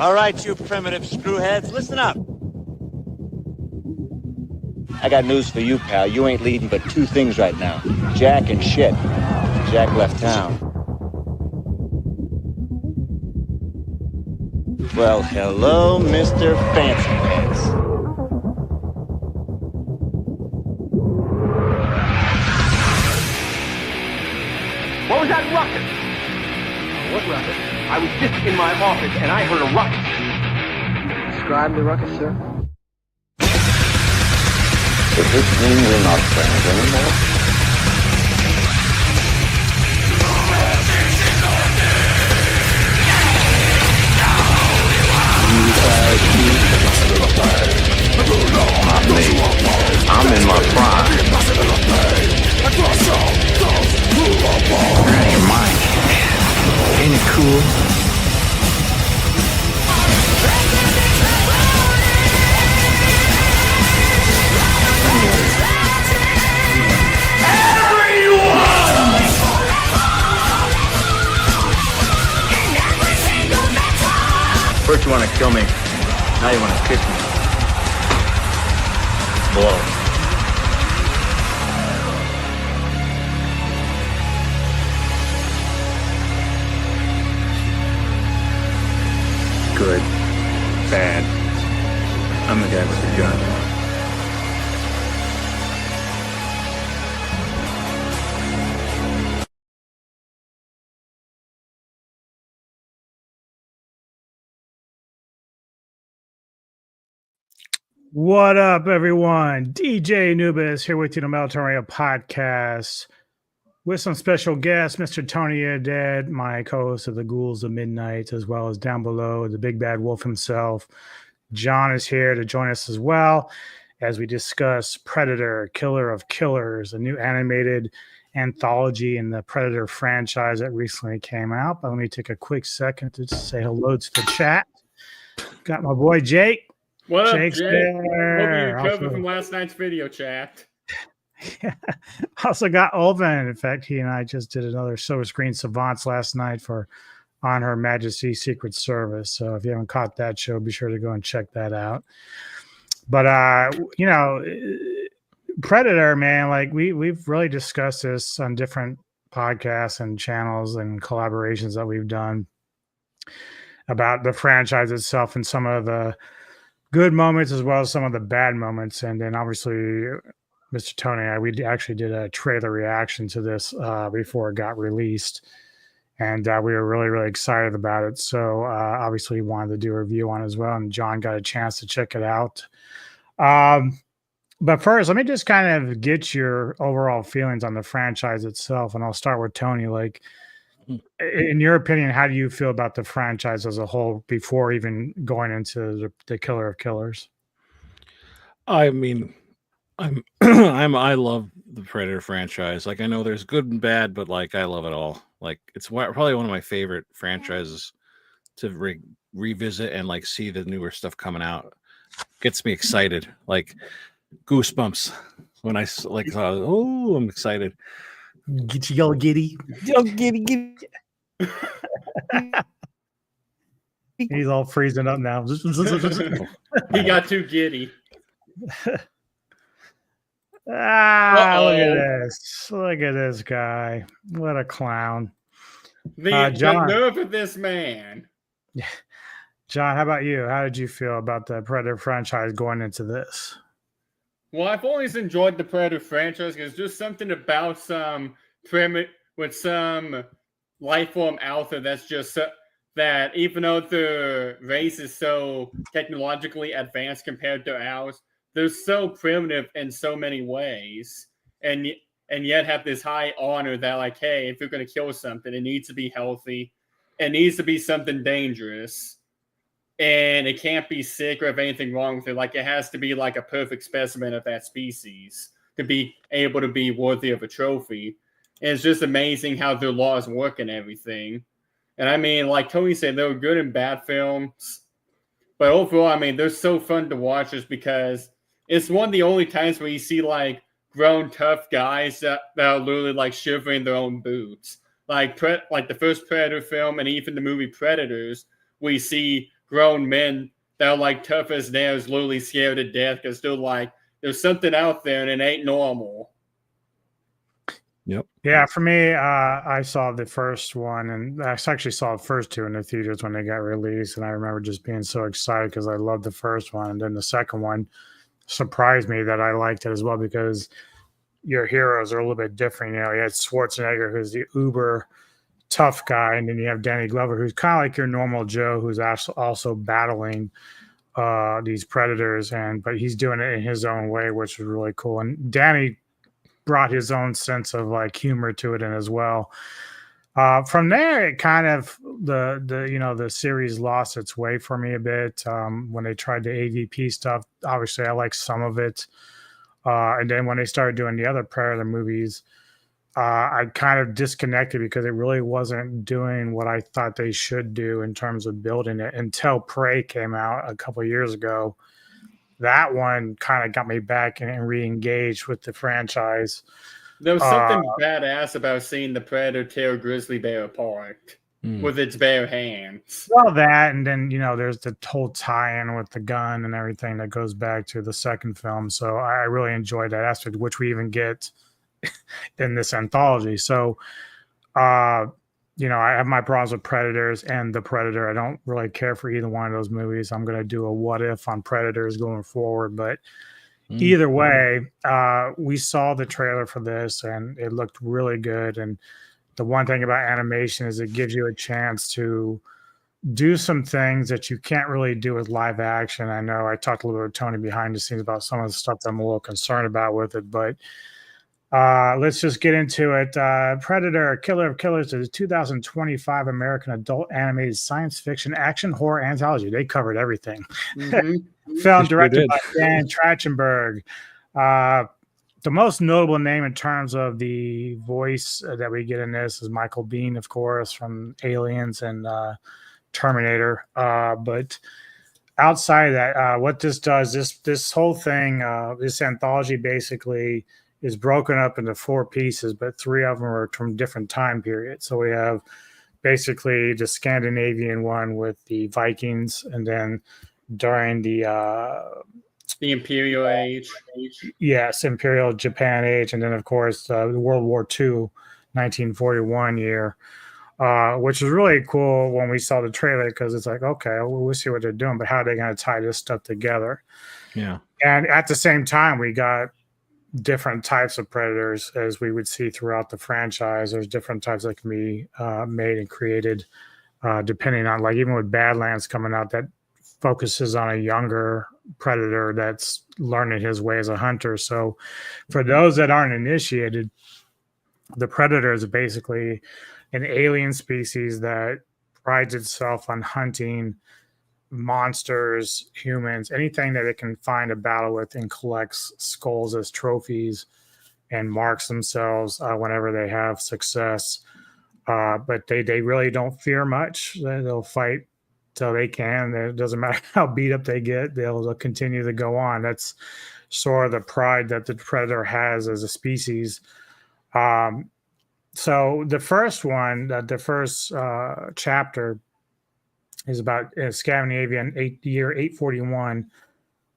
All right, you primitive screwheads, listen up. I got news for you, pal. You ain't leading but two things right now. Jack and shit. Jack left town. Well, hello, Mr. Fancy Pants. What was that ruckus? What ruckus? I was just in my office and I heard a ruckus. Describe the ruckus, sir. Does this mean we're not friends anymore? Not me. I'm in my prime. You're out of your mind. Ain't it cool? First you want to kill me, now you want to kick me. Blow. Good. Bad. I'm the guy with the gun. What up, everyone? DJ Anubis here with you, the Melatoria podcast, with some special guests, Mr. Tony Dead, my co-host of the Ghouls of Midnight, as well as down below, the big bad wolf himself. John is here to join us as well as we discuss Predator, Killer of Killers, a new animated anthology in the Predator franchise that recently came out. But let me take a quick second to say hello to the chat. Got my boy Jake. What up, Jake's Jake? there. Hope you recovered from last night's video chat. Yeah. Also got Ulven. In fact, he and I just did another Silver Screen Savants last night for On Her Majesty's Secret Service. So if you haven't caught that show, be sure to go and check that out. But Predator, man, like we've really discussed this on different podcasts and channels and collaborations that we've done about the franchise itself and some of the good moments as well as some of the bad moments. And then obviously Mr. Tony and I, we actually did a trailer reaction to this before it got released. And we were really, really excited about it. So obviously we wanted to do a review on it as well. And John got a chance to check it out. But first, let me just kind of get your overall feelings on the franchise itself. And I'll start with Tony. Like, in your opinion, how do you feel about the franchise as a whole before even going into the Killer of Killers? I mean, I love the Predator franchise. Like, I know there's good and bad, but like, I love it all. Like, it's probably one of my favorite franchises to revisit and like see the newer stuff coming out. Gets me excited, like goosebumps when I like saw. Oh, I'm excited. Get you all giddy. Giddy. He's all freezing up now. He got too giddy. Look at this. Look at this guy. What a clown. The John. nerve of this man. John, how about you? How did you feel about the Predator franchise going into this? Well, I've always enjoyed the Predator franchise because there's something about some with some life form out there that's just that even though the race is so technologically advanced compared to ours, they're so primitive in so many ways, and yet have this high honor that, like, hey, if you're going to kill something, it needs to be healthy, it needs to be something dangerous, and it can't be sick or have anything wrong with it. Like, it has to be like a perfect specimen of that species to be able to be worthy of a trophy. And it's just amazing how their laws work and everything. And I mean, like Tony said, they were good and bad films. But overall, I mean, they're so fun to watch just because it's one of the only times where you see, like, grown, tough guys that are literally, like, shivering in their own boots. Like the first Predator film and even the movie Predators, we see grown men that are like tough as nails, literally scared to death because they're like, there's something out there and it ain't normal. Yep. Yeah, for me, I saw the first one, and I actually saw the first two in the theaters when they got released, and I remember just being so excited because I loved the first one, and then the second one surprised me that I liked it as well because your heroes are a little bit different. You know, you had Schwarzenegger, who's the uber tough guy, and then you have Danny Glover, who's kind of like your normal Joe, who's also battling these predators, but he's doing it in his own way, which is really cool. And Danny brought his own sense of like humor to it and as well. From there, it kind of the series lost its way for me a bit when they tried the AVP stuff. Obviously, I like some of it, and then when they started doing the other Predator movies, I kind of disconnected because it really wasn't doing what I thought they should do in terms of building it until Prey came out a couple of years ago. That one kind of got me back and re-engaged with the franchise. There was something badass about seeing the Predator tear a grizzly bear apart with its bare hands. Well, that, and then, there's the whole tie-in with the gun and everything that goes back to the second film. So I really enjoyed that aspect, which we even get in this anthology. So, I have my problems with Predators and the Predator. I don't really care for either one of those movies. I'm going to do a what if on Predators going forward. But either way, we saw the trailer for this and it looked really good. And the one thing about animation is it gives you a chance to do some things that you can't really do with live action. I know I talked a little bit with Tony behind the scenes about some of the stuff that I'm a little concerned about with it, but let's just get into it. Predator, Killer of Killers is a 2025 American adult animated science fiction action horror anthology. They covered everything. Film directed by Dan Trachtenberg. The most notable name in terms of the voice that we get in this is Michael Biehn, of course, from Aliens and Terminator. But outside of that, what this does, this whole thing, this anthology basically is broken up into 4 pieces, but 3 of them are from different time periods. So we have basically the Scandinavian one with the Vikings, and then during the Imperial Age. Yes, Imperial Japan age, and then of course the World War II, 1941 year, which is really cool when we saw the trailer because it's like, okay, we'll see what they're doing, but how are they going to tie this stuff together? Yeah. And at the same time, we got different types of predators as we would see throughout the franchise. There's different types that can be made and created depending on, like, even with Badlands coming out, that focuses on a younger predator that's learning his way as a hunter. So for those that aren't initiated, the predator is basically an alien species that prides itself on hunting monsters, humans, anything that it can find a battle with, and collects skulls as trophies and marks themselves whenever they have success. But they really don't fear much. They'll fight till they can. It doesn't matter how beat up they get, they'll continue to go on. That's sort of the pride that the predator has as a species. So the first one, the first chapter is about Scandinavian year 841.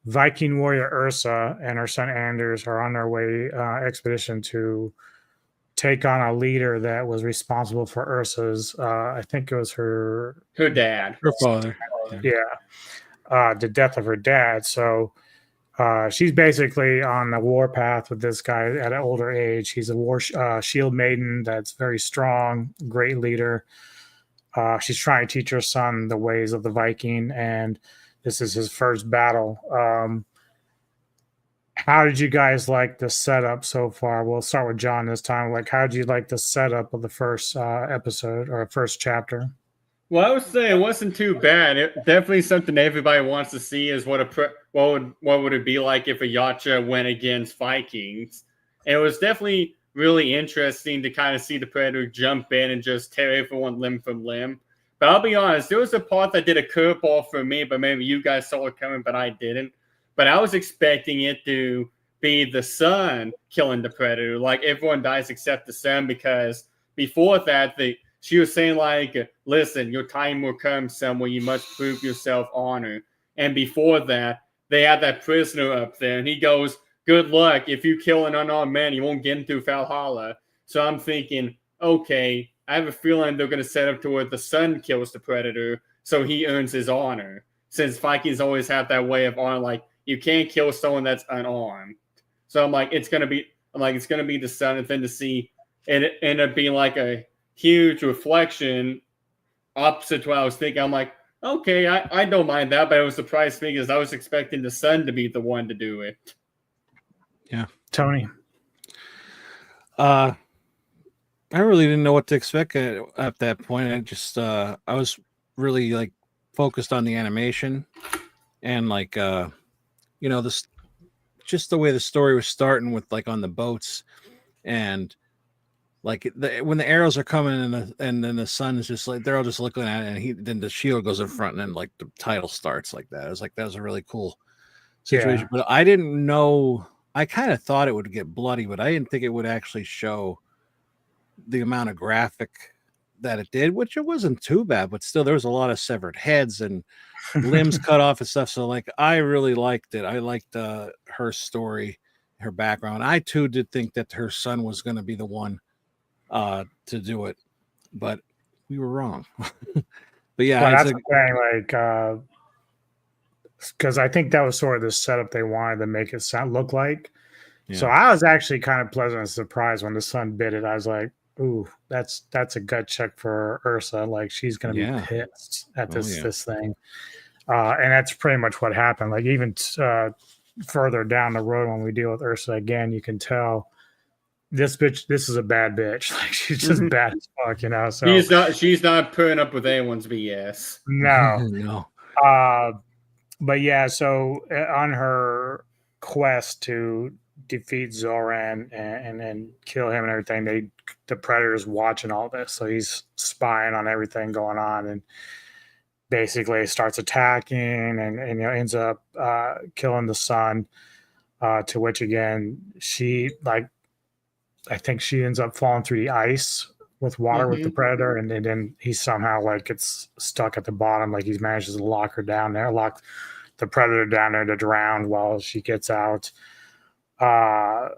Viking warrior Ursa and her son Anders are on their way expedition to take on a leader that was responsible for Ursa's, I think it was her dad, her father. Yeah. The death of her dad. So she's basically on the war path with this guy at an older age. He's a war shield maiden that's very strong, great leader. She's trying to teach her son the ways of the Viking, and this is his first battle. How did you guys like the setup so far? We'll start with John this time. Like, how did you like the setup of the first episode or first chapter? Well, I would say it wasn't too bad. It definitely something everybody wants to see is what would it be like if a Yacha went against Vikings. And it was definitely really interesting to kind of see the Predator jump in and just tear everyone limb from limb. But I'll be honest, there was a part that did a curveball for me, but maybe you guys saw it coming, but I didn't. But I was expecting it to be the son killing the Predator. Like, everyone dies except the son, because before that, she was saying like, listen, your time will come somewhere. You must prove yourself honor. And before that, they had that prisoner up there, and he goes, good luck. If you kill an unarmed man, you won't get into Valhalla. So I'm thinking, okay, I have a feeling they're going to set up to where the son kills the Predator, so he earns his honor. Since Vikings always have that way of honor, like, you can't kill someone that's unarmed. So I'm like, it's going to be the son, and then to see it end up being like a huge reflection opposite to what I was thinking. I'm like, okay, I don't mind that, but it was surprised me because I was expecting the son to be the one to do it. Yeah. Tony. I really didn't know what to expect at that point. I just I was really like focused on the animation and like this just the way the story was starting with like on the boats and like when the arrows are coming and then the sun is just like they're all just looking at it and then the shield goes in front and then like the title starts like that. I was like, that was a really cool situation. Yeah. But I didn't know. I kind of thought it would get bloody, but I didn't think it would actually show the amount of graphic that it did, which it wasn't too bad, but still there was a lot of severed heads and limbs cut off and stuff. So like, I really liked it. I liked her story, her background. I too did think that her son was going to be the one to do it, but we were wrong. But yeah, well, that's the thing, like, because I think that was sort of the setup they wanted to make it look like. Yeah. So I was actually kind of pleasantly surprised when the son bit it. I was like, ooh, that's a gut check for Ursa. Like, she's going to be pissed at this thing. And that's pretty much what happened. Like, even further down the road when we deal with Ursa again, you can tell this is a bad bitch. Like, she's just bad as fuck, you know. So she's not putting up with anyone's BS. No. No. But yeah, so on her quest to defeat Zoran and kill him and everything, the Predator's watching all this. So he's spying on everything going on and basically starts attacking and ends up killing the son, to which again, I think she ends up falling through the ice with water with the Predator, and then he somehow like gets stuck at the bottom, like he manages to lock the Predator down there to drown while she gets out. But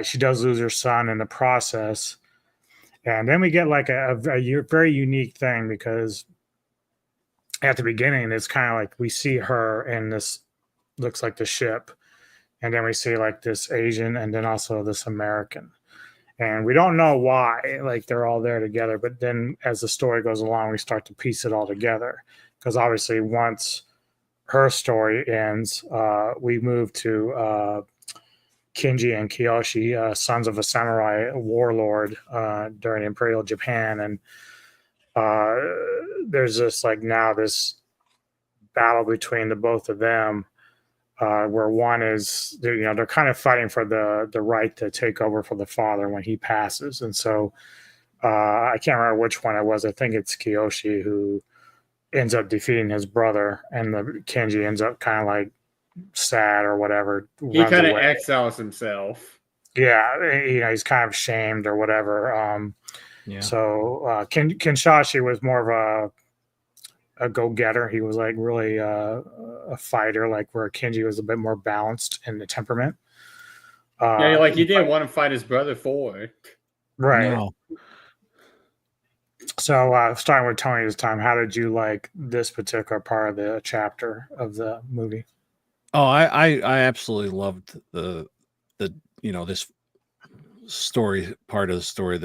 she does lose her son in the process. And then we get like a very unique thing, because at the beginning, it's kind of like we see her in this, looks like the ship. And then we see like this Asian and then also this American. And we don't know why, like they're all there together. But then as the story goes along, we start to piece it all together. Because obviously once her story ends, we move to Kinji and Kiyoshi, sons of a samurai warlord during Imperial Japan. And there's this battle between the both of them, where one is, they're kind of fighting for the right to take over for the father when he passes. And so I can't remember which one it was. I think it's Kiyoshi who ends up defeating his brother, and the Kenji ends up kind of like sad or whatever. He kind of exiles himself. Yeah, he's kind of shamed or whatever. So Kinshashi was more of a go-getter. He was like really a fighter, like where Kenji was a bit more balanced in the temperament. He didn't want to fight his brother for it. Right. No. So starting with Tony this time, how did you like this particular part of the chapter of the movie? Oh, I absolutely loved the this story part of the story.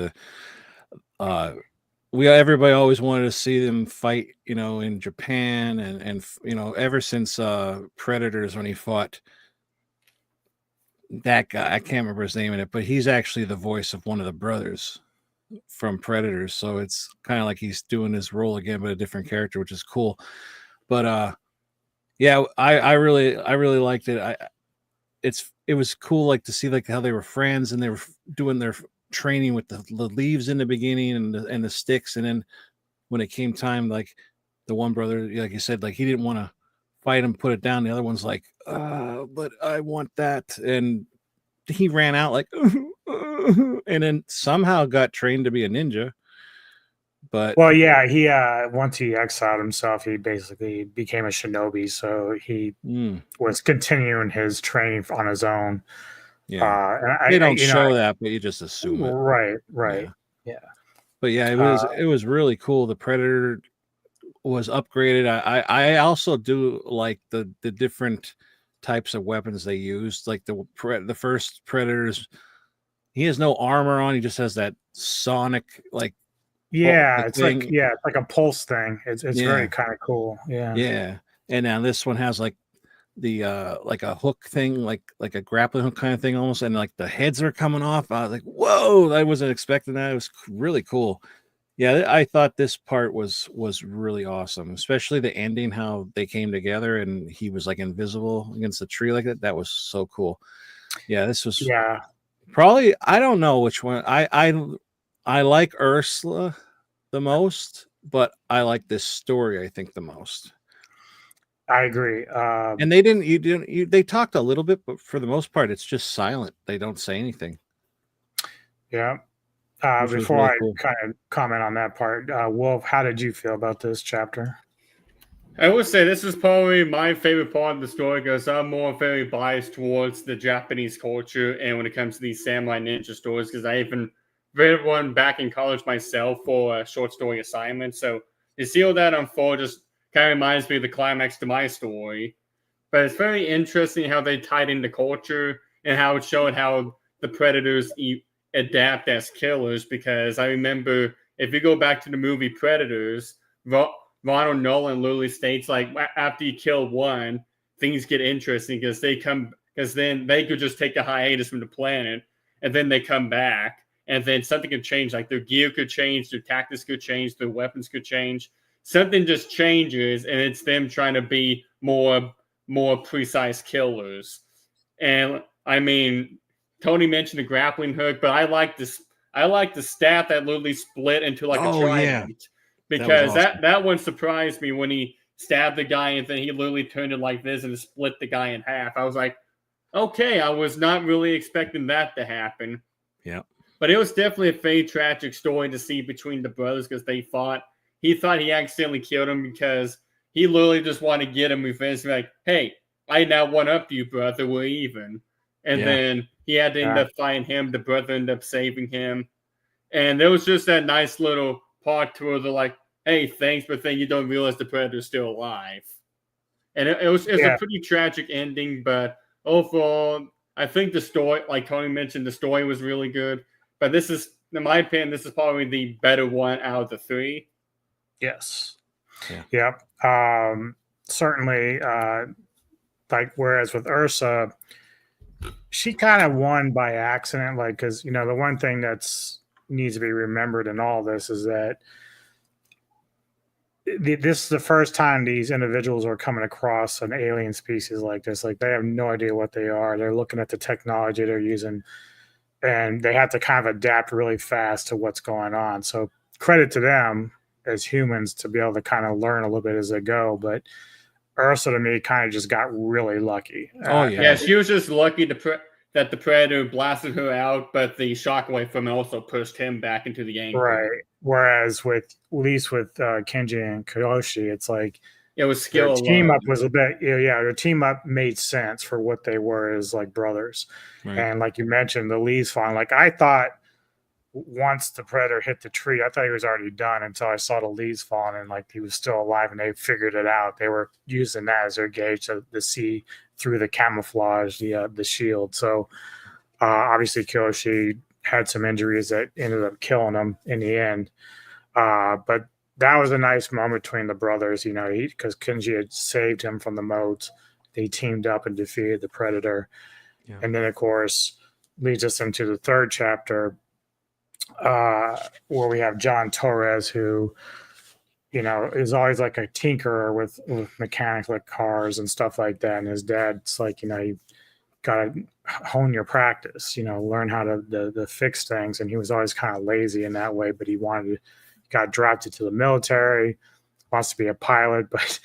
Everybody always wanted to see them fight, in Japan and ever since Predators, when he fought that guy, I can't remember his name in it, but he's actually the voice of one of the brothers from Predators. So it's kind of like he's doing his role again, but a different character, which is cool. But I really liked it. It was cool, like to see like how they were friends and they were doing their training with the leaves in the beginning and the sticks, and then when it came time, like the one brother, like you said, like he didn't want to fight him, put it down. The other one's like, but I want that, and he ran out like, and then somehow got trained to be a ninja, But Well, yeah, he once he exiled himself, he basically became a shinobi. So he was continuing his training on his own. yeah, And they don't you know, show that, but you just assume it. right, Yeah. yeah. But yeah, it was really cool. The Predator was upgraded. I also do like the different types of weapons they used. Like the first Predators, he has no armor on. He just has that sonic Yeah, it's like it's like a pulse thing. It's very kind of cool. Yeah. Yeah. And now this one has like the like a hook thing, like a grappling hook kind of thing almost, and like the heads are coming off. I was like, whoa, I wasn't expecting that. It was really cool. Yeah, I thought this part was really awesome, especially the ending, how they came together and he was like invisible against the tree like that. That was so cool. Yeah, this was probably, I don't know which one. I like Ursula the most, but I like this story, I think, the most. I agree. And they talked a little bit, but for the most part, it's just silent. They don't say anything. Yeah. Which was Before really I cool. kind of comment on that part, Wolf, how did you feel about this chapter? I would say this is probably my favorite part of the story because I'm more very biased towards the Japanese culture and when it comes to these samurai ninja stories, because I even read one back in college myself for a short story assignment. So to see all that unfold just kind of reminds me of the climax to my story. But it's very interesting how they tied into culture and how it showed how the predators adapt as killers, because I remember if you go back to the movie Predators, Ronald Nolan literally states like after you kill one, things get interesting because then they could just take a hiatus from the planet and then they come back and then something could change, like their gear could change, their tactics could change, their weapons could change. Something just changes and it's them trying to be more precise killers. And I mean, Tony mentioned the grappling hook, but I like the staff that literally split into like a trident. Because that one surprised me when he stabbed the guy and then he literally turned it like this and split the guy in half. I was like, okay, I was not really expecting that to happen. Yeah. But it was definitely a very tragic story to see between the brothers because they fought. He thought he accidentally killed him because he literally just wanted to get him revenge. Like, hey, I now one up you, brother. We're even. And then he had to end up fighting him. The brother ended up saving him. And there was just that nice little part to where they're like, hey, thanks, but then you don't realize the predator's still alive. And it was a pretty tragic ending, but overall, I think the story, like Tony mentioned, the story was really good. But this is, in my opinion, this is probably the better one out of the three. Yes. Yeah. Yep. Certainly, like, whereas with Ursa, she kind of won by accident, like, because, the one thing that's needs to be remembered in all this is that this is the first time these individuals are coming across an alien species like this. Like, they have no idea what they are. They're looking at the technology they're using, and they have to kind of adapt really fast to what's going on. So credit to them as humans to be able to kind of learn a little bit as they go. But Ursa, to me, kind of just got really lucky. Yeah, she was just lucky that the predator blasted her out, but the shockwave from it also pushed him back into the angle. Right. Whereas at least with Kenji and Kiyoshi, it's like it was skill. Their team up was a bit, their team up made sense for what they were as like brothers. Right. And like you mentioned, the leaves falling. Like, I thought once the predator hit the tree, I thought he was already done until I saw the leaves falling and like he was still alive, and they figured it out. They were using that as their gauge to see through the camouflage, the shield. So obviously Kiyoshi had some injuries that ended up killing him in the end. But that was a nice moment between the brothers, because Kenji had saved him from the moat. They teamed up and defeated the predator. Yeah. And then, of course, leads us into the third chapter, where we have John Torres, who, is always like a tinkerer with mechanics, like cars and stuff like that. And his dad's like, you got to hone your practice, learn how to fix things. And he was always kind of lazy in that way, but he got drafted to the military, wants to be a pilot, but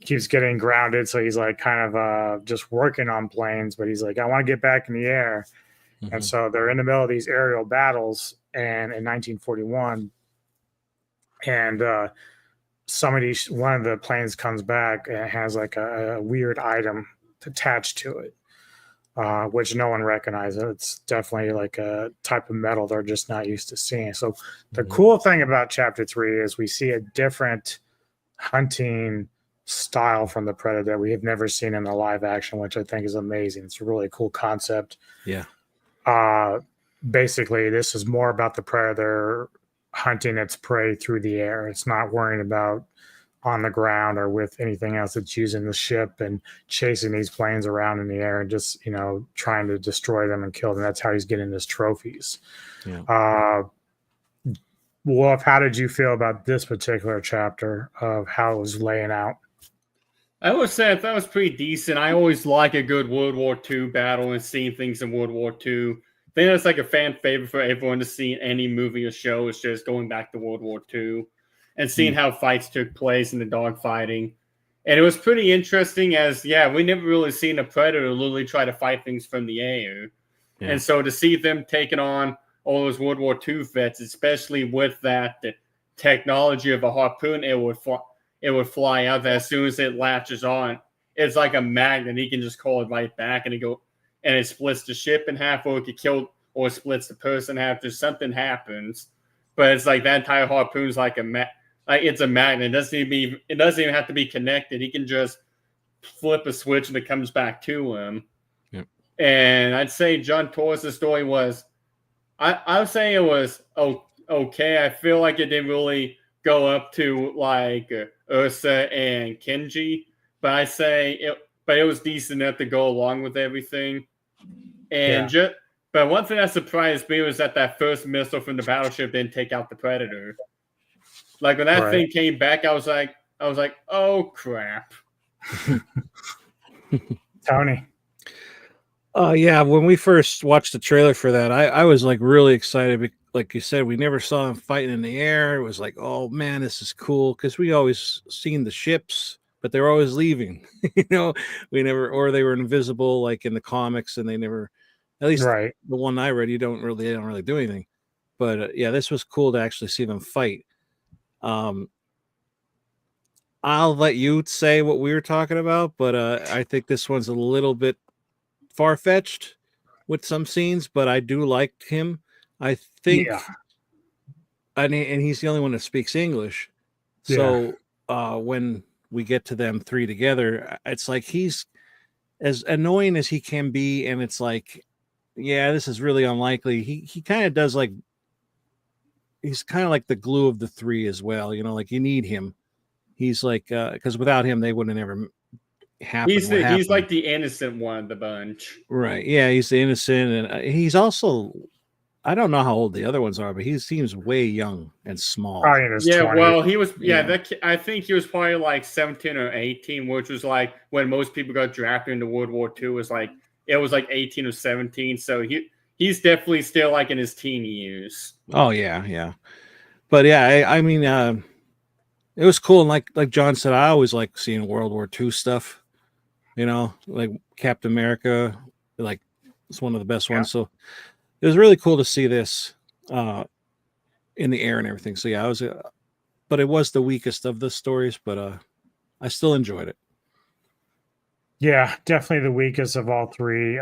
keeps getting grounded. So he's like kind of just working on planes, but he's like, I want to get back in the air. Mm-hmm. And so they're in the middle of these aerial battles. And in 1941, and one of the planes comes back and it has like a weird item attached to it, which no one recognizes. It's definitely like a type of metal they're just not used to seeing. So the cool thing about chapter 3 is we see a different hunting style from the Predator that we have never seen in the live action, which I think is amazing. It's a really cool concept. Yeah. Basically, this is more about the Predator hunting its prey through the air. It's not worrying about on the ground or with anything else. It's using the ship and chasing these planes around in the air and just, trying to destroy them and kill them. That's how he's getting his trophies. Yeah. Wolf, how did you feel about this particular chapter of how it was laying out? I would say that was pretty decent. I always like a good World War II battle and seeing things in World War II. I think that's like a fan favorite for everyone to see in any movie or show. Is just going back to World War II and seeing how fights took place and the dogfighting. And it was pretty interesting we never really seen a Predator literally try to fight things from the air. Yeah. And so to see them taking on all those World War II vets, especially with the technology of a harpoon, it would fly out there as soon as it latches on. It's like a magnet. He can just call it right back and it splits the ship in half, or it could kill, or splits the person in half. There's something happens, but it's like that entire harpoon's like it's a magnet. It doesn't even have to be connected. He can just flip a switch and it comes back to him. Yep. And I'd say John Torres' story was, I would say it was okay. I feel like it didn't really go up to like Ursa and Kenji, but it was decent enough to go along with everything. And but one thing that surprised me was that first missile from the battleship didn't take out the Predator. Like when that thing came back, I was like, oh crap. Tony. Yeah, when we first watched the trailer for that, I was like really excited. Like you said, we never saw them fighting in the air. It was like, oh man, this is cool, because we always seen the ships, but they were always leaving. We never, or they were invisible, like in the comics, and they never. At least the one I read, they don't really do anything. But this was cool to actually see them fight. I'll let you say what we were talking about, but I think this one's a little bit far-fetched with some scenes, but I do like him. I think, and he's the only one that speaks English. So when we get to them three together, it's like he's as annoying as he can be, and it's like, this is really unlikely. He kind of does like, he's kind of like the glue of the three as well. Like you need him. He's like, because without him, they wouldn't ever happen. He's like the innocent one of the bunch. Right. Yeah, he's the innocent. And he's also, I don't know how old the other ones are, but he seems way young and small. Probably in his 20s. Well, he was, I think he was probably like 17 or 18, which was like when most people got drafted into World War II, it was like 18 or 17. So he's definitely still like in his teen years. Oh, yeah. But I mean, it was cool. And like John said, I always like seeing World War II stuff, like Captain America, like it's one of the best ones. So it was really cool to see this in the air and everything. So I was, but it was the weakest of the stories, but I still enjoyed it. Yeah, definitely the weakest of all three.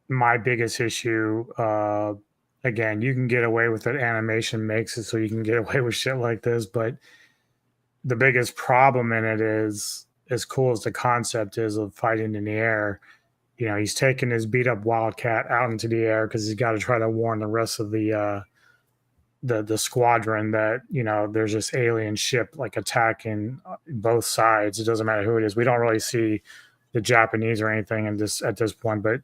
My biggest issue, again, you can get away with it. Animation makes it so you can get away with shit like this, but the biggest problem in it is, as cool as the concept is of fighting in the air, he's taking his beat up Wildcat out into the air because he's got to try to warn the rest of the squadron that, there's this alien ship like attacking both sides. It doesn't matter who it is. We don't really see the Japanese or anything at this point, but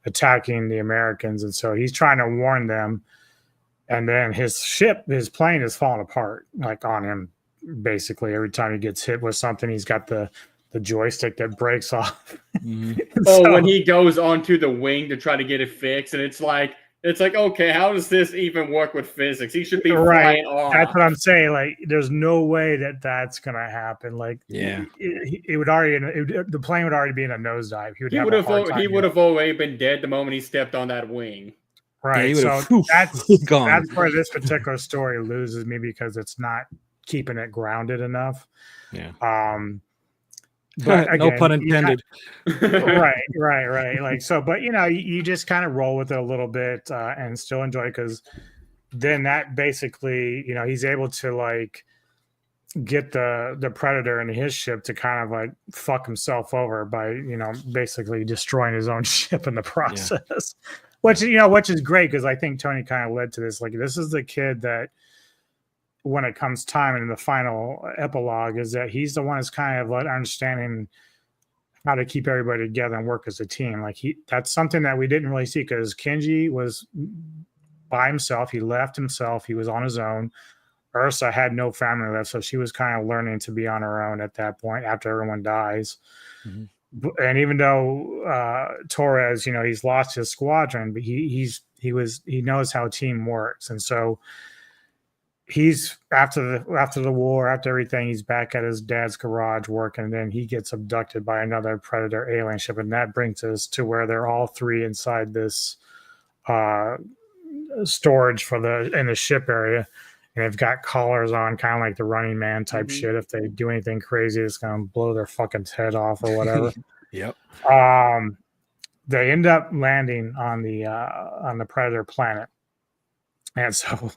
attacking the Americans. And so he's trying to warn them. And then his plane is falling apart, like on him. Basically, every time he gets hit with something, he's got the joystick that breaks off. Mm-hmm. When he goes onto the wing to try to get it fixed, and it's like, okay, how does this even work with physics? He should be flying off. That's what I'm saying. Like, there's no way that's gonna happen. Like, it would already, the plane would already be in a nosedive. He would have already been dead the moment he stepped on that wing. Right. he So would've, poof, that's gone. that's where this particular story loses me because it's not keeping it grounded enough. Yeah. But No again, pun you got- intended. right. Like so, but you just kind of roll with it a little bit and still enjoy because then that basically, he's able to like get the predator and his ship to kind of like fuck himself over by basically destroying his own ship in the process. Which is great because I think Tony kind of led to this. Like this is the kid that when it comes time and in the final epilogue is that he's the one that's kind of like understanding how to keep everybody together and work as a team. Like that's something that we didn't really see because Kenji was by himself. He left himself. He was on his own. Ursa had no family left, so she was kind of learning to be on her own at that point after everyone dies. Mm-hmm. And even though Torres, he's lost his squadron, but he knows how a team works, and so he's after the war, after everything, he's back at his dad's garage working, and then he gets abducted by another predator alien ship, and that brings us to where they're all three inside this storage in the ship area. And they've got collars on, kind of like the Running Man type shit. If they do anything crazy, it's going to blow their fucking head off or whatever. Yep. They end up landing on the Predator planet. And so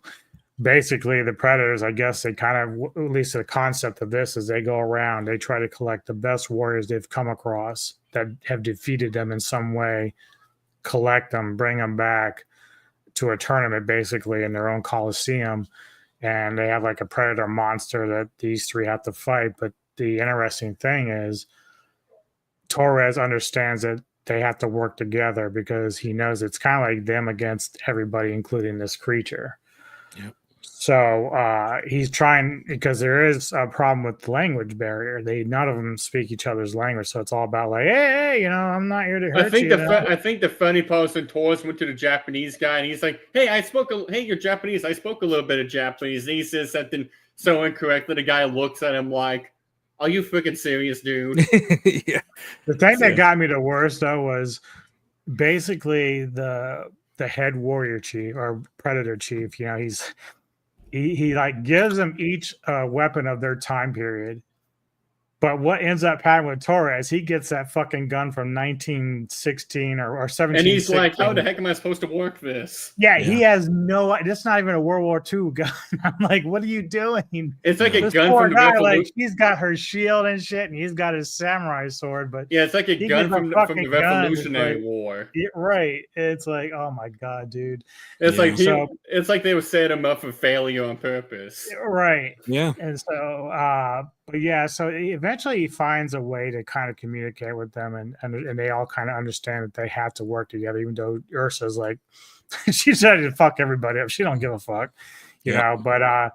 basically the Predators, I guess they kind of, at least the concept of this is they go around, they try to collect the best warriors they've come across that have defeated them in some way, collect them, bring them back to a tournament basically in their own Coliseum. And they have like a predator monster that these three have to fight. But the interesting thing is Torres understands that they have to work together because he knows it's kind of like them against everybody, including this creature. Yep. So he's trying, because there is a problem with the language barrier. None of them speak each other's language. So it's all about like, hey, I'm not here to hurt you. I think the funny part was when Torres went to the Japanese guy and he's like, hey, you're Japanese. I spoke a little bit of Japanese. And he says something so incorrect that the guy looks at him like, are you freaking serious, dude? Yeah. The thing that got me the worst though was basically the head warrior chief or predator chief. He like gives them each a weapon of their time period. But what ends up happening with Torres, he gets that fucking gun from 1916 or 17. And he's like, how the heck am I supposed to work this? Yeah, he has no. It's not even a World War II gun. I'm like, what are you doing? It's like this a gun poor from the guy, Revolution. like he's got her shield and shit, and he's got his samurai sword. But yeah, it's like a gun from the Revolutionary War. Right. It's like, oh my god, dude. It's it's like they were setting him up for failure on purpose. Right. Yeah. And so, but yeah, so eventually he finds a way to kind of communicate with them, and they all kind of understand that they have to work together, even though Ursa's like, she's ready to fuck everybody up. She don't give a fuck, you know. But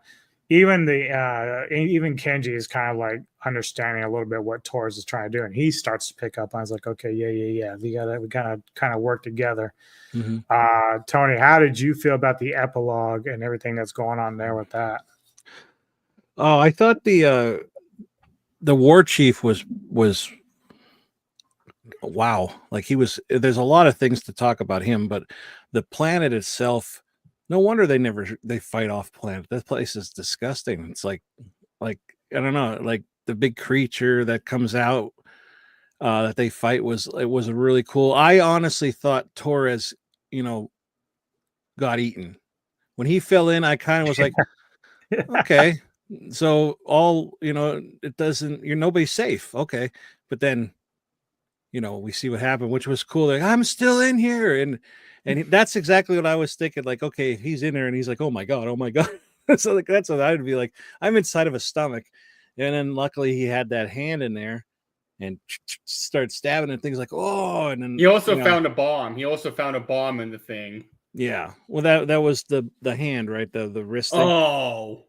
even Kenji is kind of like understanding a little bit what Torres is trying to do, and he starts to pick up on. It's like, okay, yeah, we gotta kind of work together. Mm-hmm. Tony, how did you feel about the epilogue and everything that's going on there with that? Oh, I thought the war chief was wow. Like there's a lot of things to talk about him, but the planet itself, no wonder they fight off planet. That place is disgusting. It's like I don't know, like the big creature that comes out that they fight was really cool. I honestly thought Torres, got eaten. When he fell in, I kind of was like, okay. So nobody's safe. Okay. But then, we see what happened, which was cool. Like, I'm still in here. And that's exactly what I was thinking. Like, okay, he's in there and he's like, oh my God. So like, that's what I would be like. I'm inside of a stomach. And then luckily he had that hand in there and started stabbing and things like, oh, and then he also found a bomb. He also found a bomb in the thing. Yeah. Well, that was the hand, right? The wrist thing. Oh,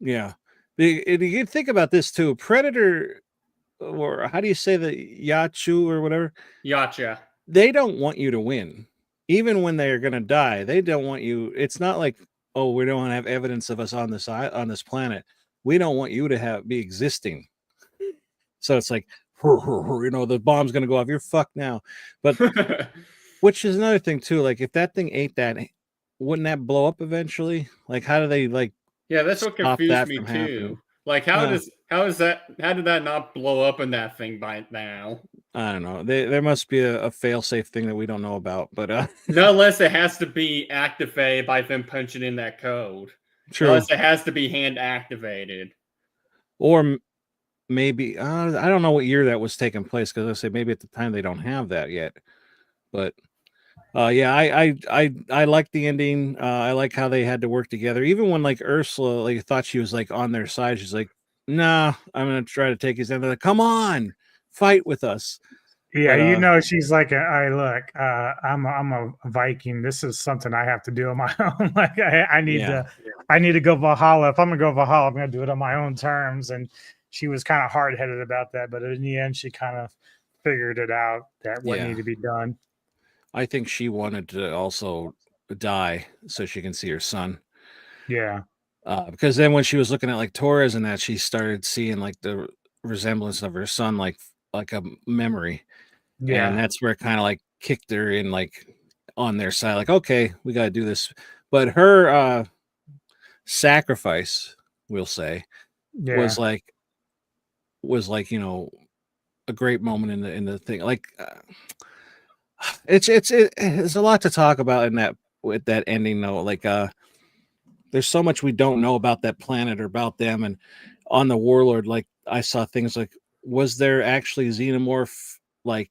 yeah. You can think about this too. Predator, or how do you say the Yachu or whatever? Yacha. They don't want you to win. Even when they're going to die, they don't want you. It's not like, oh, we don't have evidence of us on this planet. We don't want you to be existing. So it's like, the bomb's going to go off. You're fucked now. But which is another thing too. Like if that thing ate that wouldn't that blow up eventually? Like, how do they like? Yeah, that's what Stop confused that me from too. happening. Like, how did that not blow up in that thing by now? I don't know. There must be a fail-safe thing that we don't know about, but No, unless it has to be activated by them punching in that code. true. Unless it has to be hand activated. Or maybe I don't know what year that was taking place, because I say maybe at the time they don't have that yet. But yeah, I like the ending. I like how they had to work together. Even when like Ursula like thought she was like on their side, she's like, "Nah, I'm gonna try to take his end." They're like, "Come on, fight with us." Yeah, But, she's like, I look, I'm a Viking. This is something I have to do on my own. Like, I need Yeah. I need to go Valhalla. If I'm gonna go Valhalla, I'm gonna do it on my own terms. And she was kind of hard headed about that, but in the end, she kind of figured it out that what Yeah. needed to be done. I think she wanted to also die so she can see her son. Yeah, Because then when she was looking at like Torres and that, she started seeing like the resemblance of her son, like a memory. And yeah, that's where it kind of like kicked her in, like on their side, like, okay, we got to do this. But her sacrifice, we'll say, yeah. was like, a great moment in the thing. Like, it's a lot to talk about in that with that ending though. Like, there's so much we don't know about that planet or about them. And on the Warlord, like I saw things like, was there actually xenomorph like?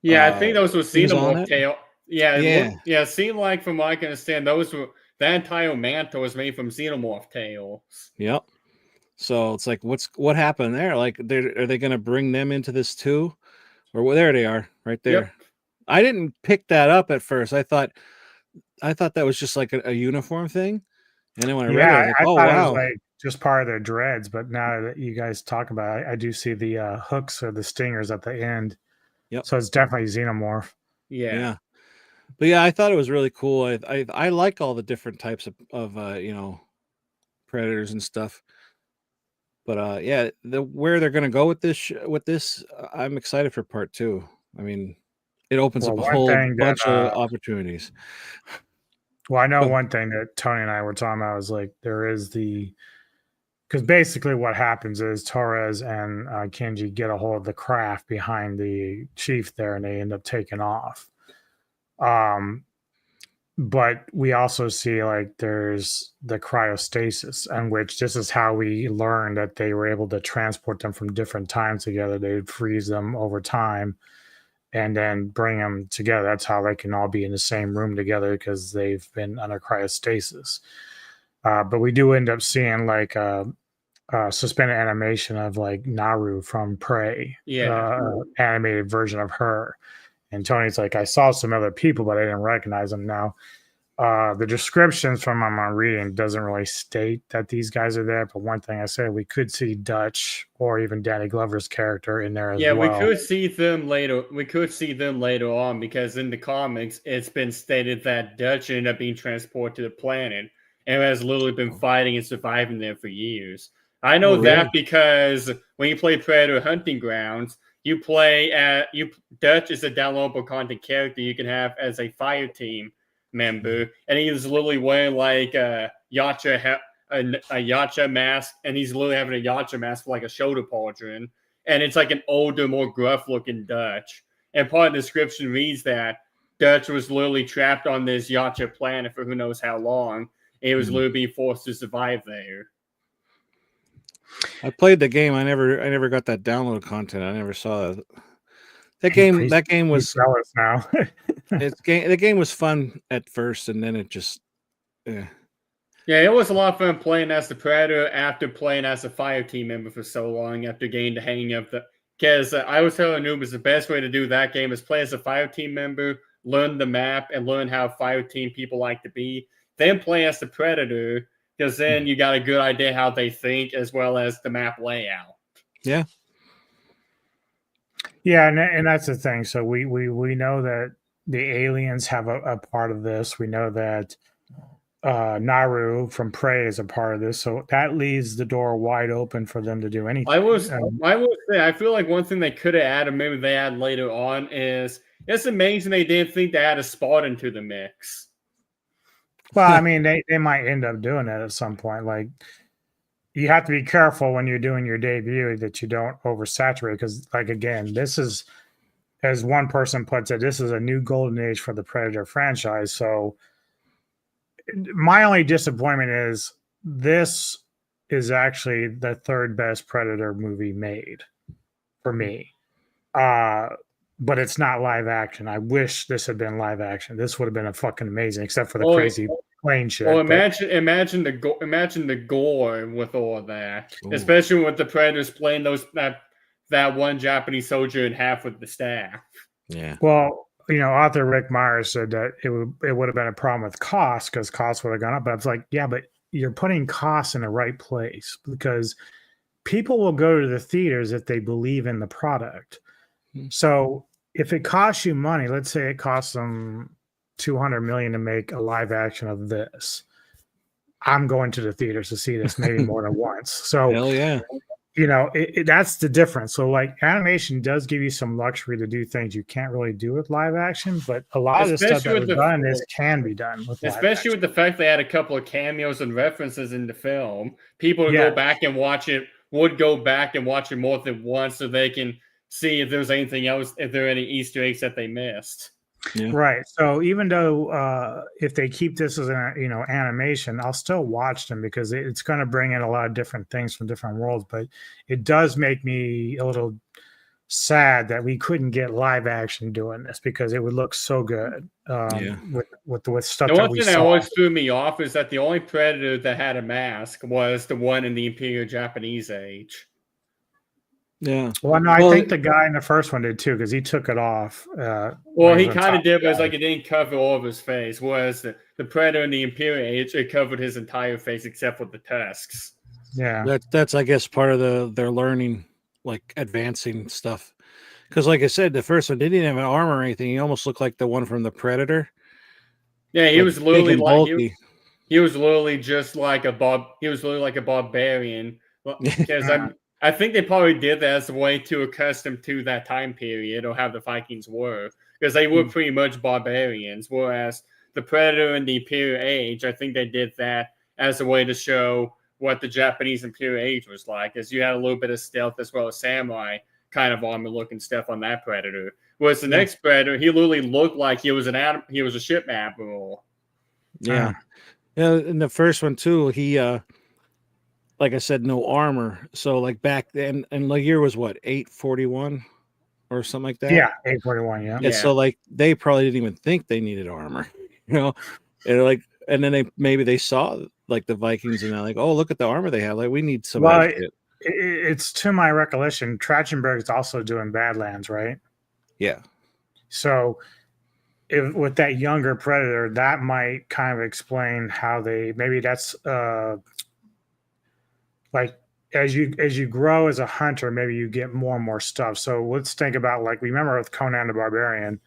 Yeah, I think those were things on xenomorph it? tail. Yeah, Yeah. it seemed like from what I can understand, that entire mantle was made from xenomorph tails. Yep. So it's like, what happened there? Like, are they going to bring them into this too? Or well, there they are, right there. Yep. I didn't pick that up at first. I thought that was just like a uniform thing, and then when I read it, I was like, I oh thought it wow, was like just part of their dreads, but now that you guys talk about it, I do see the hooks or the stingers at the end. Yep. So it's definitely xenomorph. Yeah. But yeah, I thought it was really cool. I like all the different types of predators and stuff. But yeah, where they're gonna go with this, I'm excited for part 2. I mean, it opens Well, up a one whole thing that, bunch of opportunities. Well, I know Go. one thing that Tony and I were talking about was like there is because basically what happens is Torres and Kenji get a hold of the craft behind the chief there, and they end up taking off. But we also see like there's the cryostasis, in which this is how we learned that they were able to transport them from different times together. They'd freeze them over time and then bring them together. That's how they can all be in the same room together, because they've been under cryostasis. But we do end up seeing like a suspended animation of like Naru from Prey, animated version of her. And Tony's like, I saw some other people, but I didn't recognize them. Now, the descriptions from what I'm reading doesn't really state that these guys are there. But one thing I said, we could see Dutch or even Danny Glover's character in there as well. Yeah, we could see them later. We could see them later on, because in the comics, it's been stated that Dutch ended up being transported to the planet and has literally been fighting and surviving there for years. I know that because when you play Predator Hunting Grounds, you play Dutch is a downloadable content character you can have as a fire team member, and he's literally wearing like a Yacha mask, and he's literally having a Yacha mask for like a shoulder pauldron, and it's like an older, more gruff looking Dutch. And part of the description reads that Dutch was literally trapped on this Yacha planet for who knows how long, and he was literally being forced to survive there. I played the game. I never got that download content. I never saw that. That game was now. The game was fun at first, and then it just yeah, it was a lot of fun playing as the Predator after playing as a fire team member for so long, after getting the hang of because I was telling Anubis the best way to do that game is play as a fire team member, learn the map, and learn how fire team people like to be, then play as the Predator, because then you got a good idea how they think as well as the map layout. Yeah. Yeah, and that's the thing. So we know that the aliens have a part of this. We know that Naru from Prey is a part of this. So that leaves the door wide open for them to do anything. I will say, I feel like one thing they could have added, maybe they add later on, is it's amazing they didn't think they had a Spartan to the mix. Well, I mean, they might end up doing that at some point. Like, you have to be careful when you're doing your debut that you don't oversaturate. Because, like, again, this is, as one person puts it, this is a new golden age for the Predator franchise. So, my only disappointment is this is actually the third best Predator movie made for me. But it's not live action. I wish this had been live action. This would have been a fucking amazing, except for the crazy plane shit. Oh, imagine the gore with all of that, Ooh. especially with the Predators playing that one Japanese soldier in half with the staff. Yeah. Well, author Rick Myers said that it would have been a problem with cost because costs would have gone up. But I was like, yeah, but you're putting costs in the right place because people will go to the theaters if they believe in the product. So if it costs you money, let's say it costs them $200 million to make a live action of this, I'm going to the theaters to see this maybe more than once. So Hell yeah. That's the difference. So like animation does give you some luxury to do things you can't really do with live action, but a lot of the stuff that was done can be done with especially with the fact they had a couple of cameos and references in the film. People would go back and watch it more than once so they can see if there's anything else, if there are any Easter eggs that they missed. Yeah. Right. So even though if they keep this as an animation, I'll still watch them because it's going to bring in a lot of different things from different worlds. But it does make me a little sad that we couldn't get live action doing this because it would look so good with stuff. The one thing that always threw me off is that the only Predator that had a mask was the one in the Imperial Japanese age. Yeah. Well, no, I think the guy in the first one did too because he took it off. Well, he kind of did, but it's like it didn't cover all of his face. Whereas the Predator in the Imperial age, it covered his entire face except for the tusks. Yeah, That's I guess part of their learning, like advancing stuff. Because like I said, the first one didn't have an armor or anything. He almost looked like the one from the Predator. Yeah, he was literally bulky. He was literally just like a barbarian. Because I think they probably did that as a way to accustom to that time period or how the Vikings were, because they were pretty much barbarians. Whereas the Predator in the Imperial Age, I think they did that as a way to show what the Japanese Imperial Age was like, as you had a little bit of stealth as well as samurai kind of armor-looking stuff on that Predator. Whereas the next Predator, he literally looked like he was a ship admiral. Yeah. Yeah. In the first one too, he like I said, no armor. So like back then, and the year was what, 841 or something like that? Yeah, 841, yeah. And so like they probably didn't even think they needed armor, and then they saw like the Vikings and they're like, oh, look at the armor they have. Like we need some. Well, it's to my recollection, Trachtenberg's also doing Badlands, right? Yeah. So with that younger Predator, that might kind of explain how maybe that's like as you grow as a hunter, maybe you get more and more stuff. So let's think about, like, remember with Conan the Barbarian,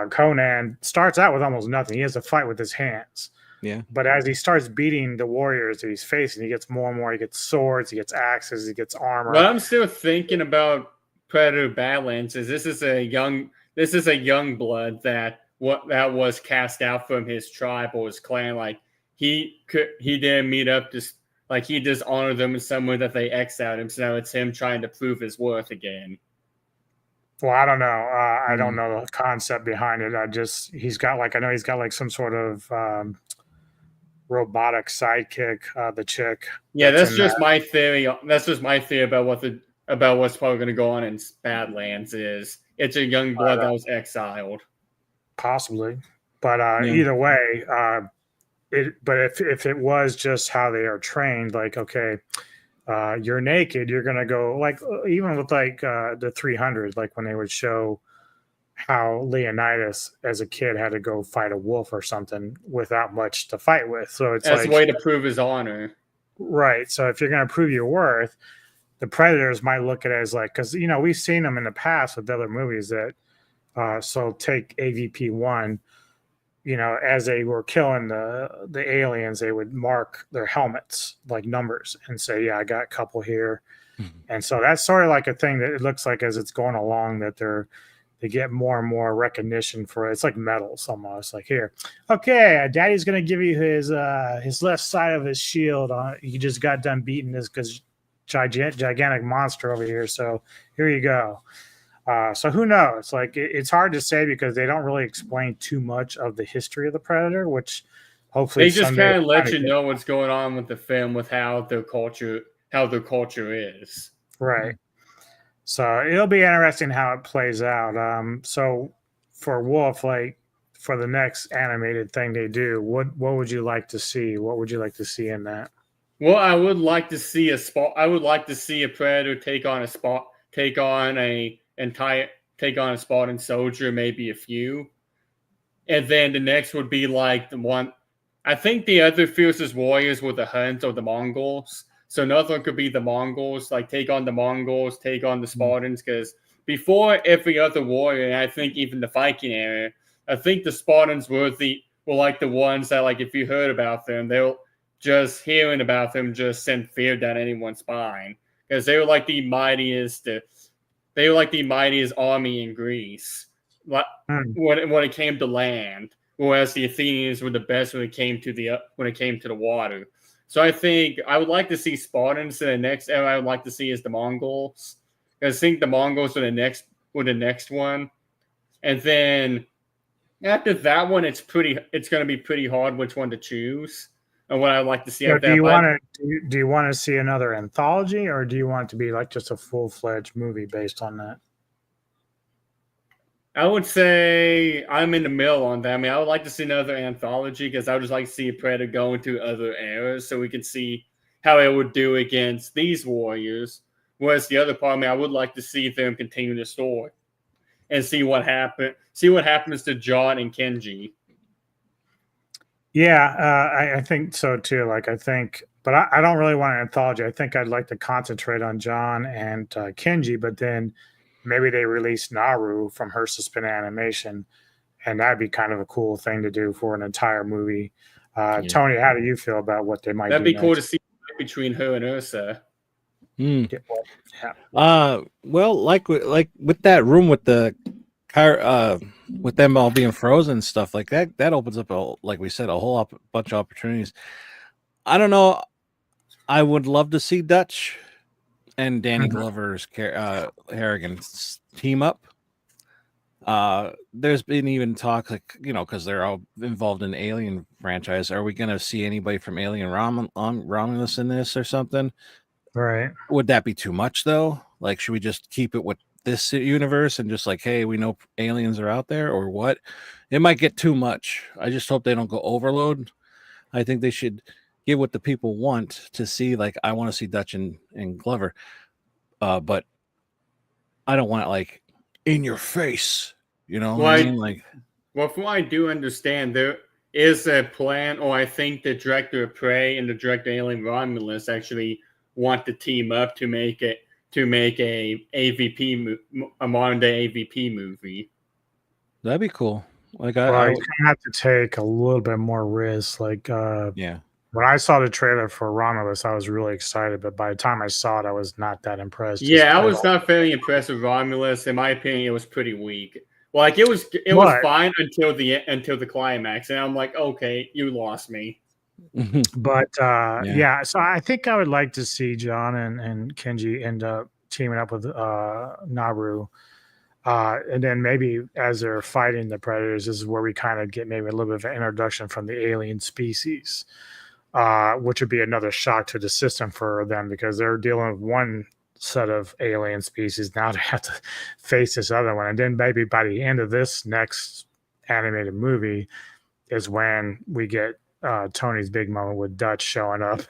Conan starts out with almost nothing. He has to fight with his hands. Yeah. But as he starts beating the warriors that he's facing, he gets more and more. He gets swords, he gets axes, he gets armor. What I'm still thinking about Predator Badlands is this is a young blood that was cast out from his tribe or his clan. Like he didn't meet up to. Like, he dishonored them in some way that they exiled him, so now it's him trying to prove his worth again. Well, I don't know. I don't know the concept behind it. He's got some sort of robotic sidekick, the chick. Yeah, that's just my theory. That's just my theory about what's probably going to go on in Badlands is it's a young blood that was exiled. Possibly. But either way, but if it was just how they are trained, like, okay, you're naked, you're gonna go, like, even with like the 300, like when they would show how Leonidas as a kid had to go fight a wolf or something without much to fight with. So it's that's a way to prove his honor, right? So if you're gonna prove your worth, the Predators might look at it as like, because we've seen them in the past with other movies that so take AVP-1. As they were killing the aliens, they would mark their helmets like numbers and say, yeah, I got a couple here. Mm-hmm. And so that's sort of like a thing that it looks like as it's going along that they're they get more and more recognition for it. It's like medals almost. Like, here, okay, Daddy's gonna give you his left side of his shield. He just got done beating this because gigantic monster over here. So here you go. So who knows? Like, it's hard to say because they don't really explain too much of the history of the Predator, which hopefully They just someday kind of let kinda you get- know what's going on with the film, with how their culture is. Right. So it'll be interesting how it plays out. So for Wolf, like for the next animated thing they do, what would you like to see? What would you like to see in that? Well, I would like to see a Predator take on a Spartan soldier, maybe a few, and then the next would be like the one. I think the other fiercest warriors were the Huns or the Mongols. So another one could be the Mongols, like take on the Mongols, take on the Spartans, because before every other warrior, and I think even the Viking era, I think the Spartans were like the ones that, like, if you heard about them, they'll just hearing about them just send fear down anyone's spine, because they were like the mightiest army in Greece when it came to land, whereas the Athenians were the best when it came to the water. So I think I would like to see Spartans. In the next era I would like to see is the Mongols. I think the Mongols are the next one. And then after that one, it's going to be pretty hard which one to choose. And what I'd like to see So after do you that. want to see another anthology, or do you want it to be like just a full-fledged movie based on that? I would say I'm in the middle on that. I mean, I would like to see another anthology because I would just like to see a Predator go into other eras so we can see how it would do against these warriors. Whereas the other part of me, I would like to see them continue the story and see what happens to John and Kenji. Yeah, I think so too. Like, but I don't really want an anthology. I think I'd like to concentrate on John and Kenji, but then maybe they release Naru from her suspended animation, and that'd be kind of a cool thing to do for an entire movie. Tony, how do you feel about what they might That'd do be cool to next? see between her and Ursa. Yeah. Well, like with that room with the car, with them all being frozen and stuff like that, that opens up like we said, a whole bunch of opportunities. I don't know. I would love to see Dutch and Danny Glover's Harrigan team up. There's been even talk, like, because they're all involved in the Alien franchise. Are we going to see anybody from Alien Romulus in this or something? Right. Would that be too much though? Like, should we just keep it with this universe and just like, hey, we know aliens are out there, or what? It might get too much. I just hope they don't go overload. I think they should give what the people want to see. Like, I want to see Dutch and Glover, but I don't want it like in your face. You know what I mean? Like, well, from what I do understand, there is a plan, or I think the director of Prey and the director of Alien Romulus actually want to team up to make a modern day AVP movie. That'd be cool. Like, Well, you're gonna have to take a little bit more risk. Like, yeah. When I saw the trailer for Romulus, I was really excited, but by the time I saw it, I was not that impressed. Yeah, I was not very impressed with Romulus. In my opinion, it was pretty weak. Like, it was fine until the climax, and I'm like, okay, you lost me. But yeah, so I think I would like to see John and Kenji end up teaming up with Naru. And then maybe as they're fighting the Predators, this is where we kind of get maybe a little bit of an introduction from the alien species, which would be another shock to the system for them because they're dealing with one set of alien species. Now they have to face this other one. And then maybe by the end of this next animated movie is when we get Tony's big moment with Dutch showing up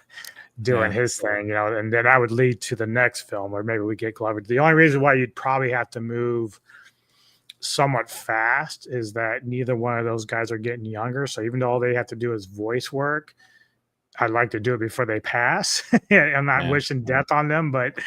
doing his thing, and then that would lead to the next film, or maybe we get Glover. The only reason why you'd probably have to move somewhat fast is that neither one of those guys are getting younger. So even though all they have to do is voice work, I'd like to do it before they pass. I'm not wishing death on them, but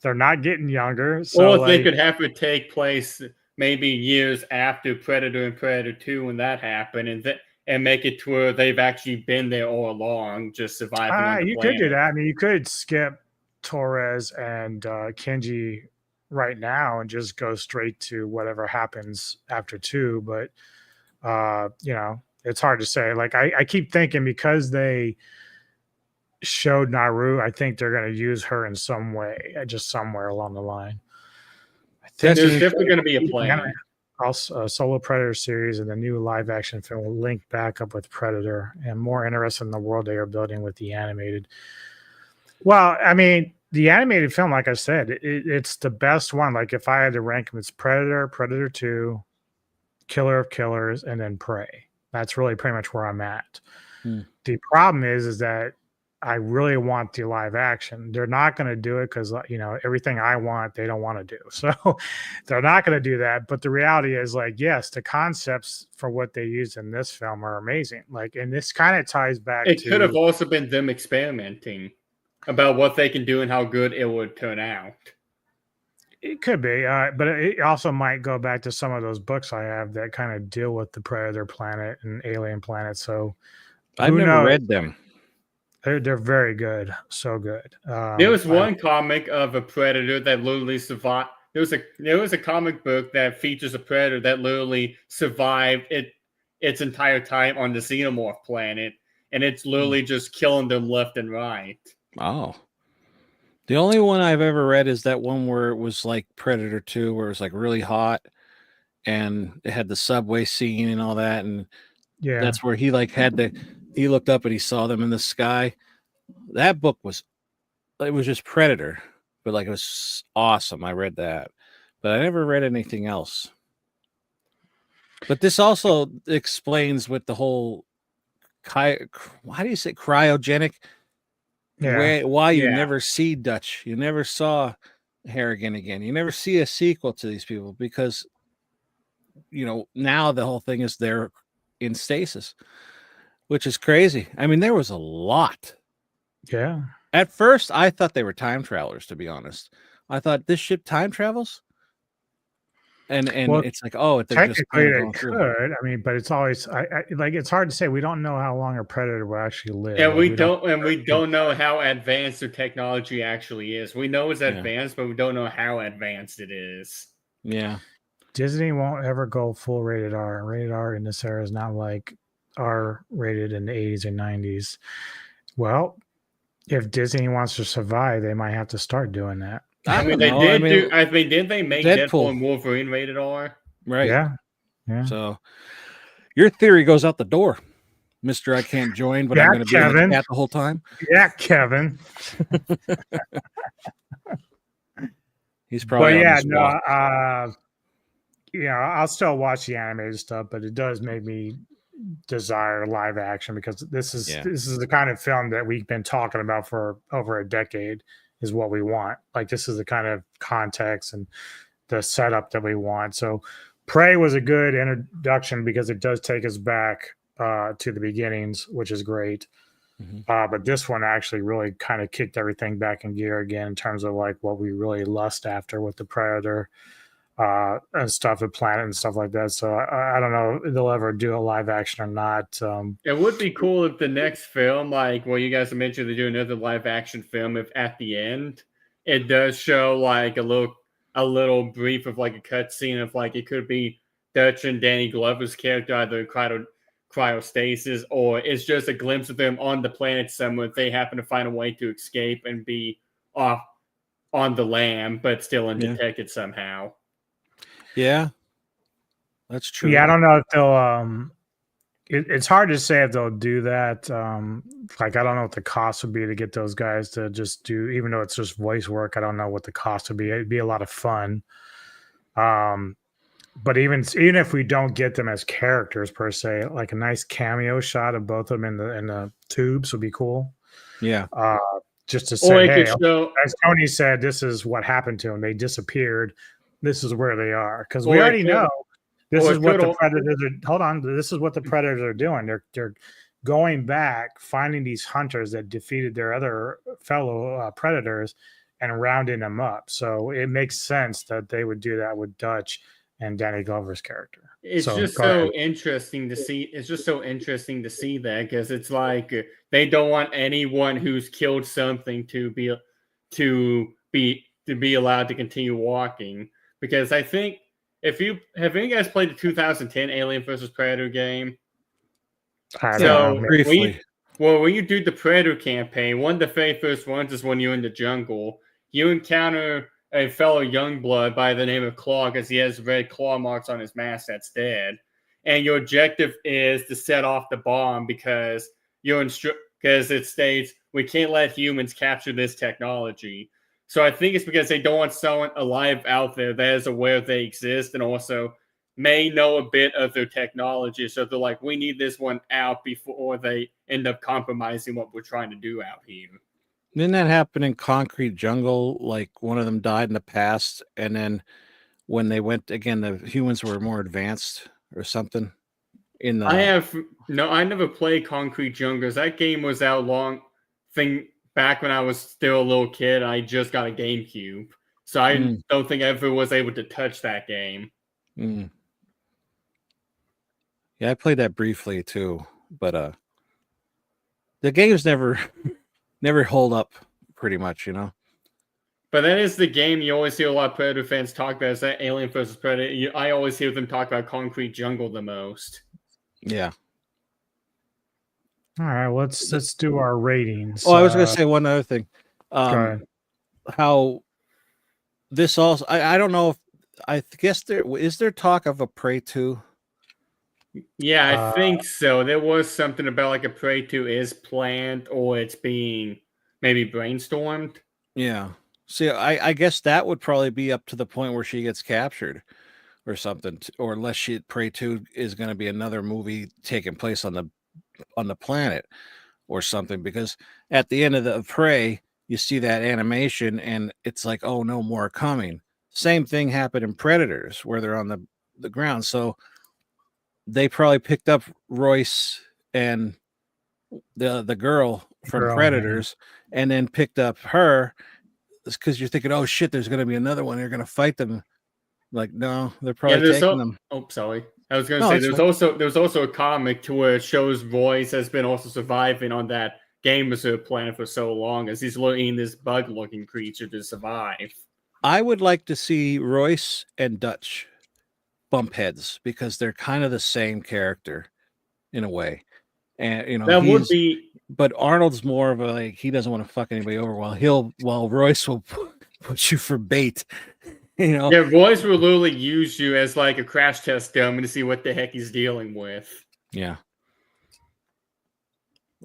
they're not getting younger. So or if they could have it take place maybe years after Predator and Predator 2 when that happened, and make it to where they've actually been there all along, just surviving on the you planet. could do that. I mean, you could skip Torres and Kenji right now and just go straight to whatever happens after 2. But it's hard to say. Like I keep thinking because they showed Naru, I think they're going to use her in some way, just somewhere along the line. I think There's definitely going to be a plan. Also, a Solo Predator series and the new live action film will link back up with Predator, and more interested in the world they are building with the animated. Well, I mean, the animated film, like I said, it's the best one. Like if I had to rank them, it's Predator, Predator 2, Killer of Killers, and then Prey. That's really pretty much where I'm at. The problem is that I really want the live action. They're not going to do it because, everything I want, they don't want to do. So they're not going to do that. But the reality is, like, yes, the concepts for what they use in this film are amazing. Like, and this kind of ties back It could have also been them experimenting about what they can do and how good it would turn out. It could be, but it also might go back to some of those books I have that kind of deal with the Predator planet and Alien Planet. So I've never read them. They're very good, so good. There was one comic of a predator that literally survived. There was a comic book that features a predator that literally survived its entire time on the Xenomorph planet, and it's literally just killing them left and right. Oh, the only one I've ever read is that one where it was like Predator 2, where it was like really hot, and it had the subway scene and all that, and that's where he like he looked up and he saw them in the sky. That book was just Predator, but like it was awesome. I read that, but I never read anything else. But this also explains what the whole how do you say cryogenic? Why you never see Dutch, you never saw Harrigan again, you never see a sequel to these people because now the whole thing is they're in stasis. Which is crazy. I mean, there was a lot. Yeah. At first, I thought they were time travelers, to be honest. I thought this ship time travels. And it's like, oh, technically they could. I mean, but it's always it's hard to say. We don't know how long a predator will actually live. And we don't know how advanced their technology actually is. We know it's advanced, but we don't know how advanced it is. Yeah. Disney won't ever go full rated R. Rated R in this era is not like R rated in the 80s and 90s. Well, if Disney wants to survive, they might have to start doing that. Didn't they make Deadpool and Wolverine rated R? Right. Yeah. So your theory goes out the door, Mr. I can't join, but I'm going to be in the chat the whole time. Yeah, Kevin. He's probably I'll still watch the animated stuff, but it does make me desire live action because this is the kind of film that we've been talking about for over a decade is what we want. Like this is the kind of context and the setup that we want. So Prey was a good introduction because it does take us back to the beginnings, which is great. But this one actually really kind of kicked everything back in gear again in terms of like what we really lust after with the Predator and stuff, the planet and stuff like that. So I don't know if they'll ever do a live action or not. It would be cool if the next film, like what you guys mentioned, they do another live action film. If at the end it does show like a little brief of like a cutscene of like it could be Dutch and Danny Glover's character either in cryostasis or it's just a glimpse of them on the planet somewhere. If they happen to find a way to escape and be off on the lam, but still undetected somehow. Yeah, that's true. Yeah, I don't know if they'll. It's hard to say if they'll do that. Like, I don't know what the cost would be to get those guys to just do, even though it's just voice work. I don't know what the cost would be. It'd be a lot of fun. But even if we don't get them as characters per se, like a nice cameo shot of both of them in the tubes would be cool. Yeah. Just to say, hey, show, as Tony said, this is what happened to them. They disappeared. This is where they are, because we already know this is what the predators are. Hold on, this is what the predators are doing. They're going back, finding these hunters that defeated their other fellow predators, and rounding them up. So it makes sense that they would do that with Dutch and Danny Glover's character. It's just so interesting to see. It's just so interesting to see that because it's like they don't want anyone who's killed something to to be allowed to continue walking. Because I think have you guys played the 2010 Alien vs. Predator game? I don't So know. Briefly. when you do the Predator campaign, one of the very first ones is when you're in the jungle. You encounter a fellow Youngblood by the name of Claw because he has red claw marks on his mask that's dead. And your objective is to set off the bomb because because it states we can't let humans capture this technology. So I think it's because they don't want someone alive out there that is aware they exist and also may know a bit of their technology. So they're like, we need this one out before they end up compromising what we're trying to do out here. Didn't that happen in Concrete Jungle? Like one of them died in the past, and then when they went again, the humans were more advanced or something. I never played Concrete Jungle. That game was out back when I was still a little kid. I just got a GameCube, so I don't think I ever was able to touch that game. Yeah, I played that briefly too, but the games never hold up pretty much, you know. But that is the game you always hear a lot of Predator fans talk about. Is that Alien vs. Predator? I always hear them talk about Concrete Jungle the most. Yeah. All right, let's do our ratings. Oh, I was going to say one other thing. Go ahead. How this also, I don't know if, I guess is there talk of a Prey 2? Yeah, I think so. There was something about like a Prey 2 is planned or it's being maybe brainstormed. Yeah. See, I guess that would probably be up to the point where she gets captured or something, or unless Prey 2 is going to be another movie taking place on the planet or something, because at the end of the Prey, you see that animation and it's like, oh, no more coming. Same thing happened in Predators where they're on the ground. So they probably picked up Royce and the girl from Predators and then picked up her because you're thinking, oh shit, there's going to be another one. They're going to fight them. Like, no, they're probably taking them. Oh, sorry. I was going to say there's also a comic to where it shows Royce has been also surviving on that game reserve planet for so long as he's looking this bug-looking creature to survive. I would like to see Royce and Dutch bump heads because they're kind of the same character in a way. And you know, that would be, but Arnold's more of a like, he doesn't want to fuck anybody over while Royce will put you for bait. You know, yeah, Royce will literally use you as like a crash test dummy to see what the heck he's dealing with. Yeah.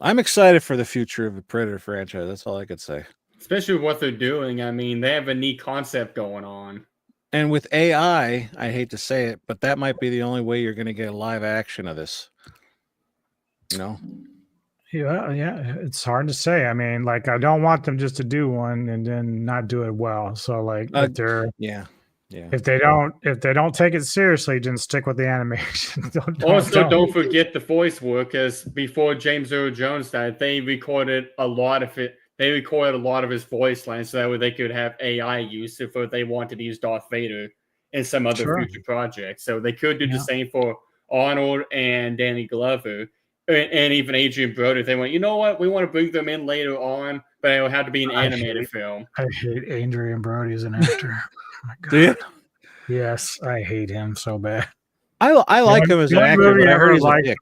I'm excited for the future of the Predator franchise. That's all I could say. Especially with what they're doing. I mean, they have a neat concept going on. And with AI, I hate to say it, but that might be the only way you're going to get a live action of this. You know? Yeah, it's hard to say. I mean, like, I don't want them just to do one and then not do it well. So, like, if they don't take it seriously, then stick with the animation. Don't forget the voice work, because before James Earl Jones died, they recorded a lot of it. They recorded a lot of his voice lines so that way they could have AI use if they wanted to use Darth Vader in some other future project. So they could do the same for Arnold and Danny Glover. And even Adrian Brody, if they went, you know what, we want to bring them in later on, but it will have to be an animated film. I hate Adrian Brody as an actor. Oh my God. Do you? Yes, I hate him so bad. I like him as an actor, but I heard he's a dick.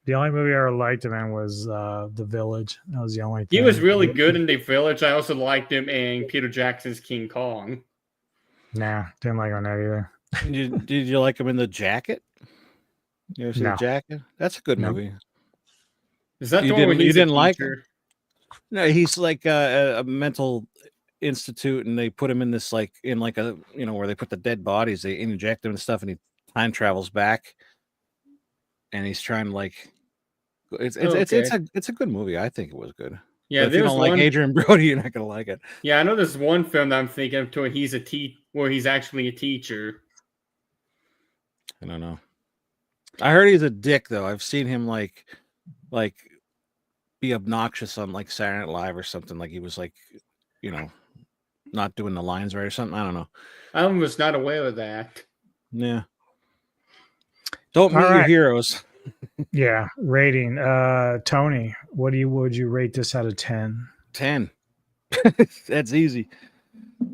The only movie I ever liked him in was The Village. That was the only thing. He was really good in The Village. I also liked him in Peter Jackson's King Kong. Nah, didn't like him on that either. Did you like him in The Jacket? You ever see The Jacket? That's a good movie. Is that you didn't like him? No, he's like a mental institute, and they put him in this like a where they put the dead bodies, they inject him and stuff, and he time travels back, and he's trying to like. It's a good movie. I think it was good. Yeah, if you don't like Adrian Brody, you're not gonna like it. Yeah, I know there's one film that I'm thinking of where he's actually a teacher. I don't know. I heard he's a dick though. I've seen him like be obnoxious on like Saturday Night Live or something. Like he was like, not doing the lines right or something. I don't know. I was not aware of that. Yeah. Don't meet your heroes. Yeah. Rating. Tony, would you rate this out of 10? 10. That's easy.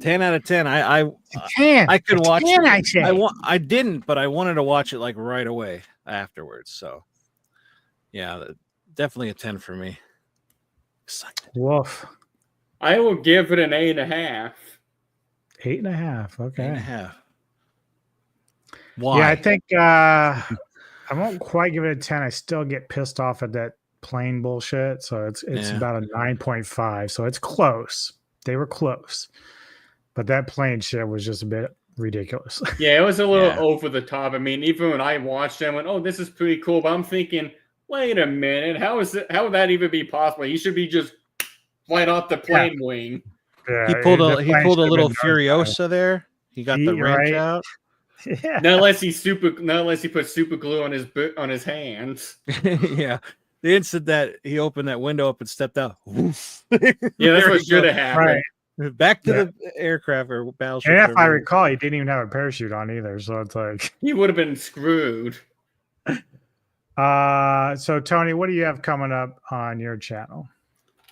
10 out of 10. I 10. I could watch 10, it. I say. I didn't, but I wanted to watch it like right away afterwards. So yeah, definitely a 10 for me. Excited. Woof. I will give it an 8.5. 8.5. Okay. 8.5. Why? Yeah, I think I won't quite give it a 10. I still get pissed off at that plane bullshit. So it's Yeah. about a 9.5. So it's close. They were close. But that plane shit was just a bit ridiculous. Yeah, it was a little Yeah. over the top. I mean, even when I watched it, I went, "Oh, this is pretty cool." But I'm thinking, wait a minute, how would that even be possible? He should be just right off the plane wing. Yeah, He pulled the a plane little should've been Furiosa there. He got the He- wrench right. out. Yeah. Not unless he put super glue on his hands. Yeah. The instant that he opened that window up and stepped out. Yeah, that's There what he should goes. have happened. Right. Back to Yeah. the aircraft or battleship. And if I whatever. recall, he didn't even have a parachute on either. So it's like, He would have been screwed. so Tony, what do you have coming up on your channel?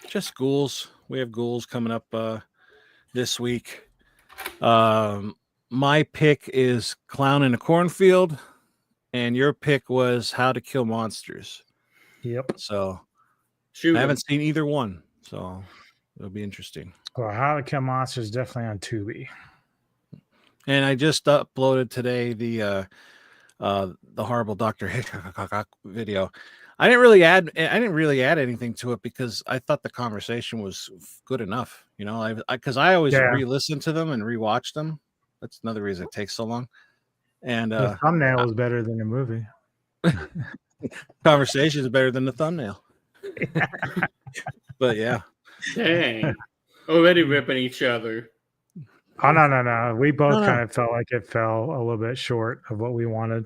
Just ghouls. We have ghouls coming up this week. My pick is Clown in a Cornfield, and your pick was How to Kill Monsters. Yep. So Shoot I him. haven't seen either one, so it'll be interesting. Well, How to Kill Monsters definitely on Tubi. And I just uploaded today the horrible Dr. Hitchcock video. I didn't really add anything to it because I thought the conversation was good enough. You know, because I always Yeah. re-listen to them and rewatch them. That's another reason it takes so long. And The thumbnail was better than the movie. conversation is better than the thumbnail. But yeah, Dang. Already ripping each other. Oh no. We both No. kind of felt like it fell a little bit short of what we wanted.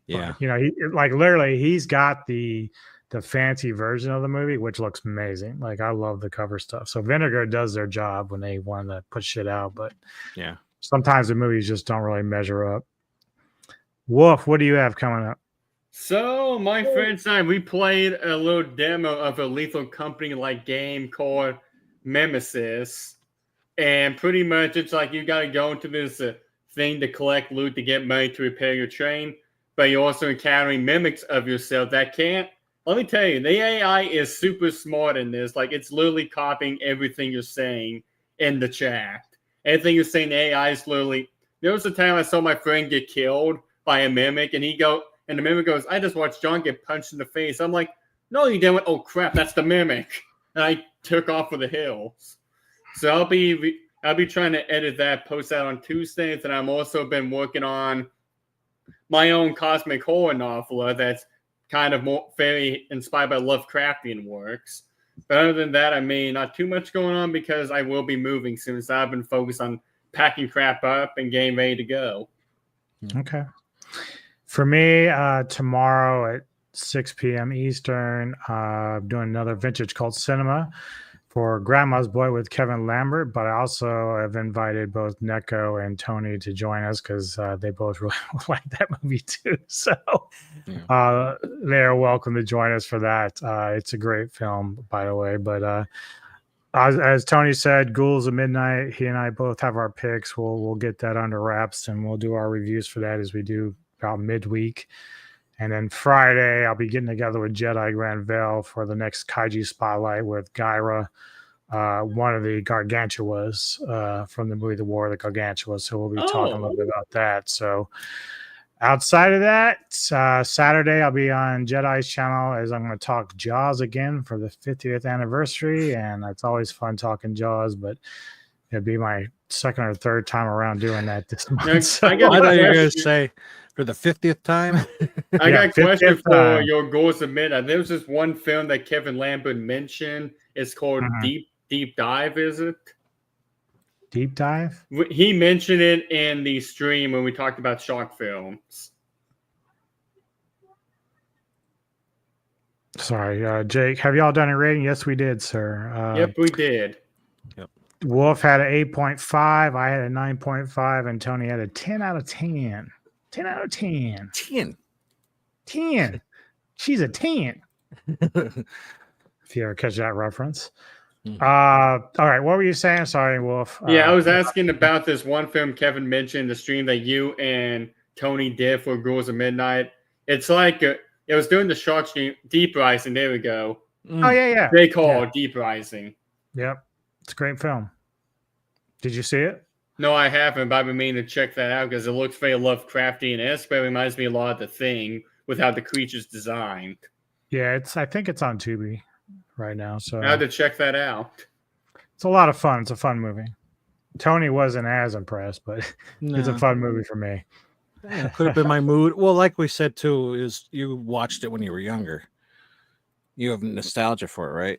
yeah. But, you know, literally he's got the fancy version of the movie, which looks amazing. Like I love the cover stuff. So Vinegar does their job when they want to put shit out, but Yeah. sometimes the movies just don't really measure up. Wolf, what do you have coming up? So my friends and I, we played a little demo of a Lethal Company like game called Nemesis, and pretty much it's like you gotta go into this thing to collect loot to get money to repair your train, but you're also encountering mimics of yourself that can't. Let me tell you, the AI is super smart in this. Like it's literally copying everything you're saying in the chat. Anything you're saying, the AI is literally. There was a time I saw my friend get killed by a mimic, and the mimic goes, "I just watched John get punched in the face." I'm like, "No, you didn't." Oh crap, that's the mimic. And I took off for the hills. So I'll be trying to edit that, post that on Tuesdays, and I'm also been working on my own cosmic horror novel that's kind of more very inspired by Lovecraftian works. But other than that, I mean, not too much going on because I will be moving soon. So I've been focused on packing crap up and getting ready to go. Okay. For me, tomorrow at 6 p.m. Eastern, I'm doing another Vintage Cult Cinema for Grandma's Boy with Kevin Lambert, but I also have invited both Neko and Tony to join us because they both really like that movie too. So they're welcome to join us for that. It's a great film, by the way. But as Tony said, Ghouls of Midnight, he and I both have our picks. We'll get that under wraps and we'll do our reviews for that as we do about midweek. And then Friday, I'll be getting together with Jedi Grand Veil for the next Kaiju Spotlight with Gyra, one of the Gargantuas from the movie The War of the Gargantuas. So we'll be talking a little bit about that. So outside of that, Saturday, I'll be on Jedi's channel as I'm going to talk Jaws again for the 50th anniversary. And it's always fun talking Jaws, but it'll be my second or third time around doing that this month. So- I got I a thought you were going to question. say for the 50th time. I got a question 50th for time. your Ghouls of Midnight. There was this one film that Kevin Lambert mentioned. It's called Deep Dive, is it? Deep dive? He mentioned it in the stream when we talked about shark films. Sorry, Jake. Have y'all done a rating? Yes, we did, sir. Yep, we did. Wolf had an 8.5. I had a 9.5, and Tony had a 10 out of 10. 10 out of 10. 10. 10. She's a 10. If you ever catch that reference. All right, what were you saying? Sorry, Wolf. Yeah, I was asking about this one film Kevin mentioned, the stream that you and Tony did for Ghouls of Midnight. It's like it was doing the short stream, Deep Rising. There we go. Oh yeah. They call it Deep Rising. Yep, it's a great film. Did you see it? No, I haven't, but I've been meaning to check that out because it looks very Lovecraftian-esque, but it reminds me a lot of The Thing with how the creature's designed. Yeah, I think it's on Tubi right now. So I have to check that out. it's a lot of fun. It's a fun movie. Tony wasn't as impressed, but it's a fun movie for me. Yeah, could have been my mood. Well, like we said too, is you watched it when you were younger. You have nostalgia for it, right?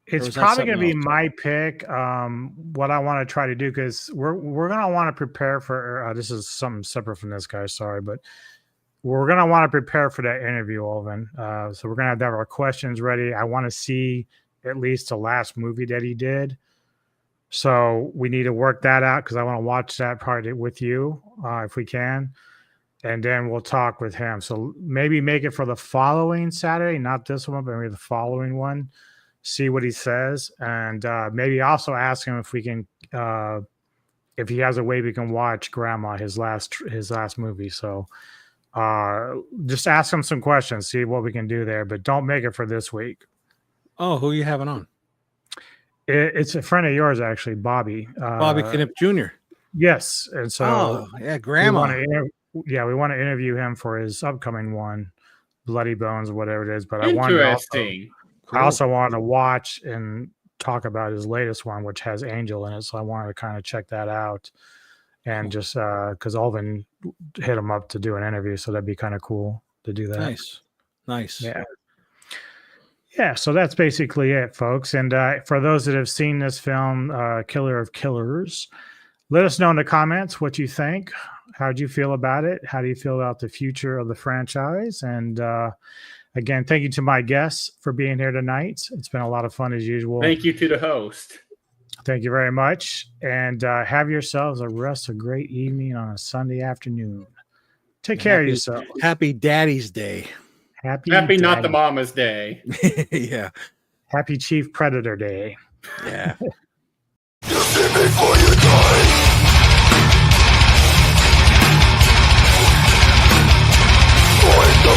It's probably going to be my pick. What I want to try to do, because we're going to want to prepare for. This is something separate from this, guy. Sorry, but we're going to want to prepare for that interview, Alvin. So we're going to have our questions ready. I want to see at least the last movie that he did. So we need to work that out because I want to watch that part with you if we can. And then we'll talk with him. So maybe make it for the following Saturday, not this one, but maybe the following one. See what he says. And maybe also ask him if we can, if he has a way we can watch Grandma, his last movie. So just ask him some questions, see what we can do there. But don't make it for this week. Oh, who are you having on? It's a friend of yours, actually, Bobby. Bobby Knipp Jr. Yes, and so Grandma. We want to interview him for his upcoming one, Bloody Bones, whatever it is. But I also want to watch and talk about his latest one, which has Angel in it. So I wanted to kind of check that out, and just because Alvin hit him up to do an interview, so that'd be kind of cool to do that. Nice. Yeah, so that's basically it, folks. And for those that have seen this film, Killer of Killers, let us know in the comments what you think. How do you feel about it? How do you feel about the future of the franchise? And again, thank you to my guests for being here tonight. It's been a lot of fun as usual. Thank you to the host. Thank you very much. And have yourselves a great evening on a Sunday afternoon. Take care of yourself. Happy Daddy's Day. Happy not the Mama's Day. Yeah. Happy Chief Predator Day. Yeah. You see me before you die. Find the